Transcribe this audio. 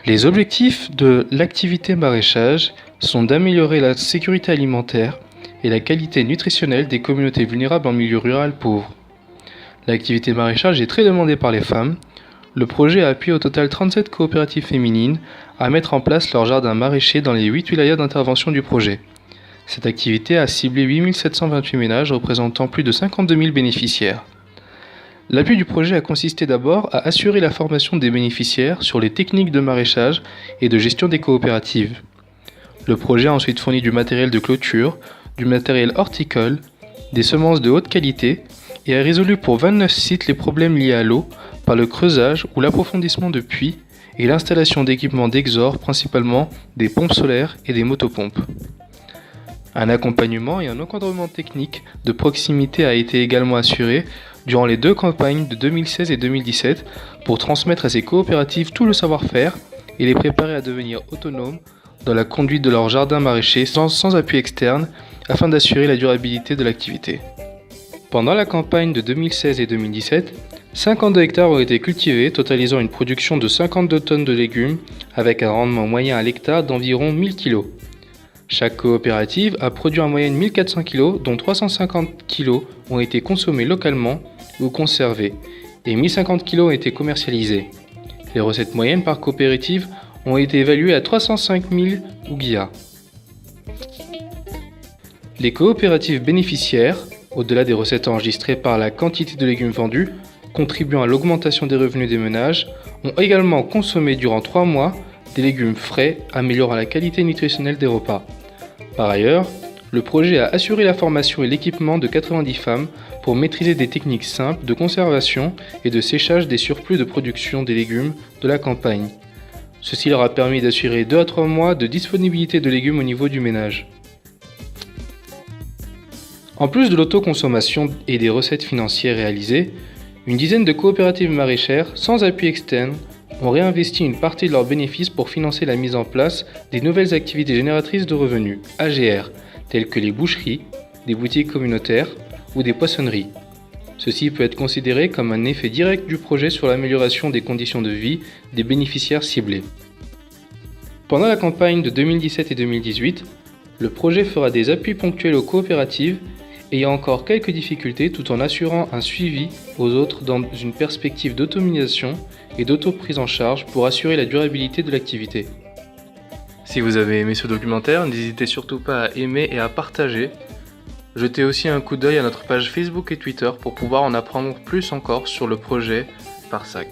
Les objectifs de l'activité maraîchage sont d'améliorer la sécurité alimentaire et la qualité nutritionnelle des communautés vulnérables en milieu rural pauvre. L'activité maraîchage est très demandée par les femmes. Le projet a appuyé au total 37 coopératives féminines à mettre en place leur jardin maraîcher dans les 8 wilayas d'intervention du projet. Cette activité a ciblé 8 728 ménages représentant plus de 52 000 bénéficiaires. L'appui du projet a consisté d'abord à assurer la formation des bénéficiaires sur les techniques de maraîchage et de gestion des coopératives. Le projet a ensuite fourni du matériel de clôture, du matériel horticole, des semences de haute qualité et a résolu pour 29 sites les problèmes liés à l'eau par le creusage ou l'approfondissement de puits et l'installation d'équipements d'exor, principalement des pompes solaires et des motopompes. Un accompagnement et un encadrement technique de proximité a été également assuré durant les 2 campagnes de 2016 et 2017 pour transmettre à ces coopératives tout le savoir-faire et les préparer à devenir autonomes dans la conduite de leur jardin maraîcher sans appui externe afin d'assurer la durabilité de l'activité. Pendant la campagne de 2016 et 2017, 52 hectares ont été cultivés, totalisant une production de 52 tonnes de légumes avec un rendement moyen à l'hectare d'environ 1000 kg. Chaque coopérative a produit en moyenne 1400 kg, dont 350 kg ont été consommés localement ou conservés, et 1050 kg ont été commercialisés. Les recettes moyennes par coopérative ont été évaluées à 305 000 ouguiyas. Les coopératives bénéficiaires, au-delà des recettes enregistrées par la quantité de légumes vendus, contribuant à l'augmentation des revenus des ménages, ont également consommé durant 3 mois des légumes frais, améliorant la qualité nutritionnelle des repas. Par ailleurs, le projet a assuré la formation et l'équipement de 90 femmes pour maîtriser des techniques simples de conservation et de séchage des surplus de production des légumes de la campagne. Ceci leur a permis d'assurer 2 à 3 mois de disponibilité de légumes au niveau du ménage. En plus de l'autoconsommation et des recettes financières réalisées, une dizaine de coopératives maraîchères, sans appui externe, ont réinvesti une partie de leurs bénéfices pour financer la mise en place des nouvelles activités génératrices de revenus, AGR, telles que les boucheries, des boutiques communautaires ou des poissonneries. Ceci peut être considéré comme un effet direct du projet sur l'amélioration des conditions de vie des bénéficiaires ciblés. Pendant la campagne de 2017 et 2018, le projet fera des appuis ponctuels aux coopératives ayant encore quelques difficultés tout en assurant un suivi aux autres dans une perspective d'autonomisation et d'auto-prise en charge pour assurer la durabilité de l'activité. Si vous avez aimé ce documentaire, n'hésitez surtout pas à aimer et à partager. Jetez aussi un coup d'œil à notre page Facebook et Twitter pour pouvoir en apprendre plus encore sur le projet Parsac.